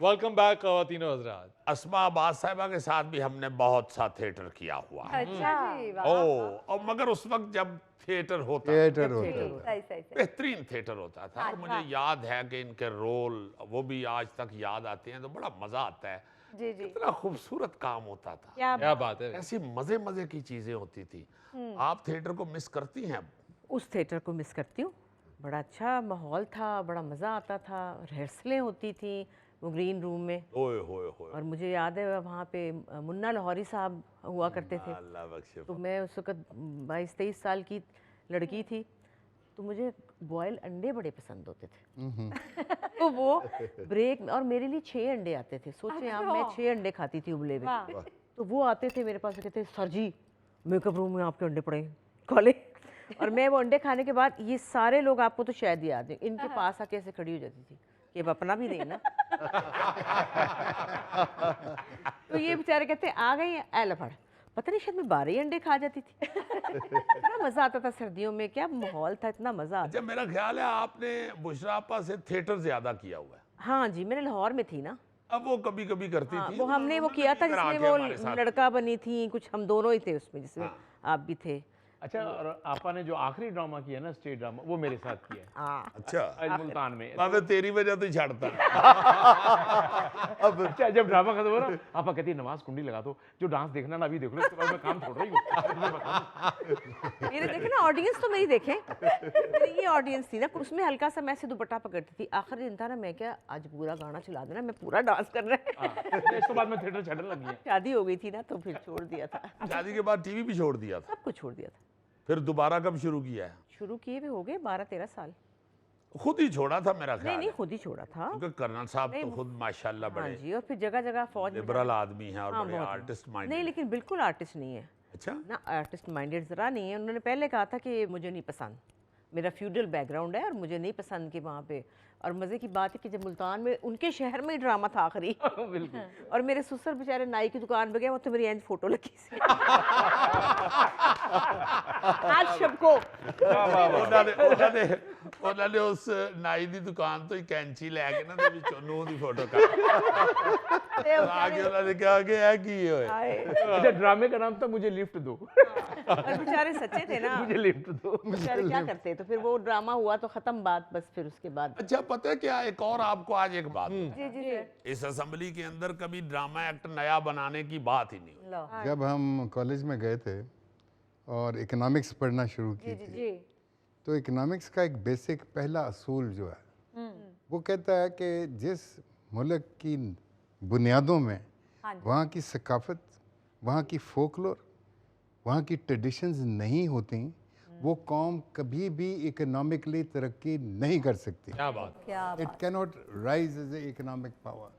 Welcome back خواتین و حضرات. اسما عباس صاحبہ کے ساتھ بھی ہم نے بہت سا تھیٹر کیا ہوا ہے. اچھا جی اور مگر اس وقت جب تھیٹر ہوتا بہترین تھیٹر ہوتا تھا. اور مجھے یاد ہے کہ ان کے رول وہ بھی آج تک یاد آتے ہیں تو بڑا مزہ آتا ہے. کتنا خوبصورت کام ہوتا تھا, کیا بات ہے. ایسی مزے کی چیزیں ہوتی تھی. آپ تھیٹر کو مس کرتی ہیں؟ اس تھیٹر کو مس کرتی ہوں. بڑا اچھا ماحول تھا, بڑا مزہ آتا تھا, ریہرسلیں ہوتی تھیں وہ گرین روم میں. اور مجھے یاد ہے وہاں پہ منا لاہوری صاحب ہوا کرتے تھے. تو میں اس وقت 22-23 سال کی لڑکی تھی, تو مجھے بوائل انڈے بڑے پسند ہوتے تھے. تو وہ بریک اور میرے لیے 6 انڈے آتے تھے. سوچیں آپ, میں 6 انڈے کھاتی تھی ابلے ہوئے. تو وہ آتے تھے میرے پاس, کہتے سر جی میک اپ روم میں آپ کے انڈے پڑے ہیں, کھولے. اور میں وہ انڈے کھانے کے بعد یہ سارے لوگ آپ کو تو شاید یاد ہیں, ان کے پاس آ کے ایسے کھڑی ہو جاتی تھی کہ اب اپنا بھی دینا. تو یہ بیچارے کہتے آ گئی ہیں اے لفڑ, پتہ نہیں شاید میں 12 انڈے کھا جاتی تھی. اتنا مزہ آتا تھا سردیوں میں, کیا ماحول تھا, اتنا مزہ آتا. اچھا میرا خیال ہے آپ نے بشریٰ آپا سے تھیٹر زیادہ کیا ہوا ہے. ہاں جی, میں نے لاہور میں تھی نا. اب وہ کبھی کبھی کرتی تھی. وہ ہم نے وہ کیا تھا جس میں وہ لڑکا بنی تھی, کچھ ہم دونوں ہی تھے اس میں, جس میں آپ بھی تھے. اچھا, اور آپا نے جو آخری ڈرامہ کیا نا, اسٹیج ڈرامہ, وہ میرے ساتھ کیا ہے. اچھا ملتان میں. بابے تیری وجہ تو چھاڑتا. اب اچھا جب ڈرامہ ختم ہو نا, آپا کہتی ہے نماز کنڈی لگا دو, جو ڈانس دیکھنا نا ابھی دیکھ لو, اس کے بعد میں کام چھوڑ رہی ہوں. میرے دیکھیں نا آڈینس تو میری دیکھیں, یہ آڈینس تھی نا, اس میں ہلکا سا میں سے دوپٹہ پکڑتی تھی. آخر دن تھا نا, میں کیا آج پورا گانا چلا دینا, میں پورا ڈانس کر رہا ہے. اس کے بعد میں تھیٹر چھڑنے لگی ہے. شادی ہو گئی تھی نا, تو پھر چھوڑ دیا تھا. شادی کے بعد ٹی وی بھی چھوڑ دیا تھا. سب کو چھوڑ دیا تھا. پھر دوبارہ کب شروع کیا ہے؟ شروع کیے ہوئے ہو گئے 12-13 سال. خود ہی چھوڑا تھا میرا خیال. نہیں خود ہی چھوڑا تھا. کیونکہ کرنل صاحب تو خود ماشاءاللہ بڑے جی, اور پھر جگہ جگہ فوج میں لبرل آدمی ہیں اور بڑے آرٹسٹ مائنڈ. نہیں لیکن بالکل آرٹسٹ نہیں ہے. اچھا نا, آرٹسٹ مائنڈیڈ ذرا نہیں ہے. انہوں نے پہلے کہا تھا کہ مجھے نہیں پسند, میرا فیوڈل بیک گراؤنڈ ہے اور مجھے نہیں پسند کہ وہاں پہ. اور مزے کی بات ہے کہ جب ملتان میں ان کے شہر میں ہی ڈرامہ تھا آخری, اور میرے سسر بیچارے نائی کی دکان پہ گئے, وہ تو میری اینج فوٹو لگی سی آج شب کو. انہوں نے اس نائی دی دکان تو ہی کینچی لے کے نا تو چونوں دی فوٹو کر آگے انہوں نے کہا کہ ہے کی ہوئے. اچھا ڈرامے کا نام تھا مجھے لفٹ دو, اور بیچارے سچے تھے نا, مجھے لفٹ دو. بیچارے کیا کرتے, تو پھر وہ ڈرامہ ہوا تو ختم بات, بس پھر اس کے بعد. اچھا پتہ ہے کیا, ایک اور آپ کو آج ایک بات, جی اس اسمبلی کے اندر کبھی ڈرامہ ایکٹ نیا بنانے کی بات ہی نہیں ہوئی. جب ہم کالج میں گئے تھے اور اکنامکس پڑھنا شروع کی تھی, تو اکنامکس کا ایک بیسک پہلا اصول جو ہے وہ کہتا ہے کہ جس ملک کی بنیادوں میں وہاں کی ثقافت, وہاں کی فولکلور, وہاں کی ٹریڈیشنز نہیں ہوتی, وہ قوم کبھی بھی اکنامکلی ترقی نہیں کر سکتی. کیا بات. It cannot rise as a economic power.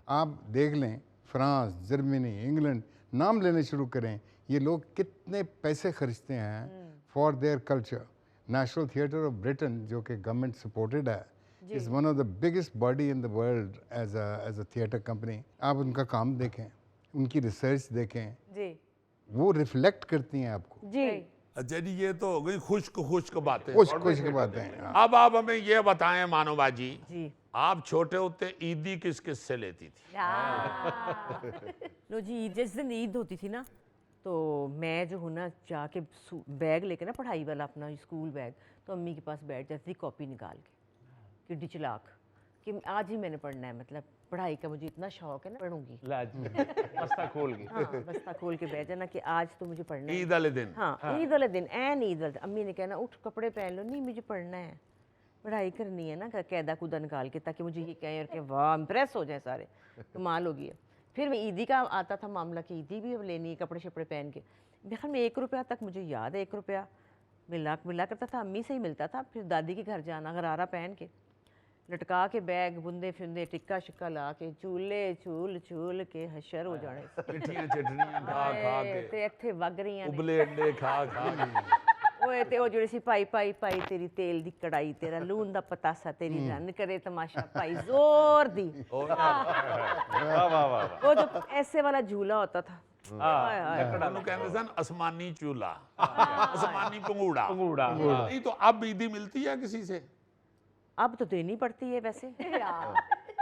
آپ دیکھ لیں فرانس, جرمنی, انگلینڈ, نام لینے شروع کریں, یہ لوگ کتنے پیسے خرچتے ہیں for their culture. National theatre of Britain جو کہ گورنمنٹ سپورٹڈ ہے, is one of the biggest body in the world as a theatre company. آپ ان کا کام دیکھیں, ان کی ریسرچ دیکھیں, وہ ریفلیکٹ کرتی ہیں آپ کو. اچھا جی, یہ تو ہو گئی خشک باتیں. خشک باتیں. اب آپ ہمیں یہ بتائیں مانو باجی, آپ چھوٹے ہوتے عیدی کس کس سے لیتی تھی؟ لو جی, جس دن عید ہوتی تھی نا, تو میں جو ہوں نا جا کے بیگ لے کے نا, پڑھائی والا اپنا اسکول بیگ, تو امی کے پاس بیٹھ جاتی تھی کاپی نکال کے, کڈی چلاک, کہ آج ہی میں نے پڑھنا ہے. مطلب پڑھائی کا مجھے اتنا شوق ہے نا, پڑھوں گی. بستہ کھول کے. ہاں, بستہ کھول کے بیٹھ جانا کہ آج تو مجھے پڑھنا ہے. عید والے دن. ہاں, عید والے دن, این عید والے. امی نے کہنا اٹھ کپڑے پہن لو, نہیں مجھے پڑھنا ہے, پڑھائی کرنی ہے نا, قاعدہ کودہ نکال کے, تاکہ مجھے یہ کہیں اور کہ واہ امپریس ہو جائیں سارے, کمال ہو گیا. پھر میں عیدی کا آتا تھا معاملہ کہ عیدی بھی اب لینی ہے, کپڑے شپڑے پہن کے. بخیر میں 1 روپیہ تک مجھے یاد ہے, 1 روپیہ ملا کرتا تھا, امی سے ہی ملتا تھا. پھر دادی کے گھر جانا, غرارہ پہن کے, لٹکا کے بیگ, بندے پھندے, ٹکا شکا لا کے, چولے چول کے حشر ہو جانے. مٹھیاں چٹنیاں کھا کے, تے ایتھے وگ رہیاں نے, ابلے انڈے کھا کے. اوے تے او جڑی سی پائی تیری تیل دی کڑائی, تیرا لون دا پتاسا, تیری رن کرے تماشا پائی زور دی. وہ جو ایسے والا جھولا ہوتا تھا, انہوں کہتے سن آسمانی چولہا, آسمانی پنگوڑا. نہیں تو اب عیدی ملتی ہے کسی سے؟ اب تو دینی پڑتی ہے ویسے.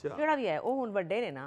ਜਿਹੜਾ ਵੀ ਹੈ ਉਹ ਹੁਣ ਵੱਡੇ ਨੇ ਨਾ,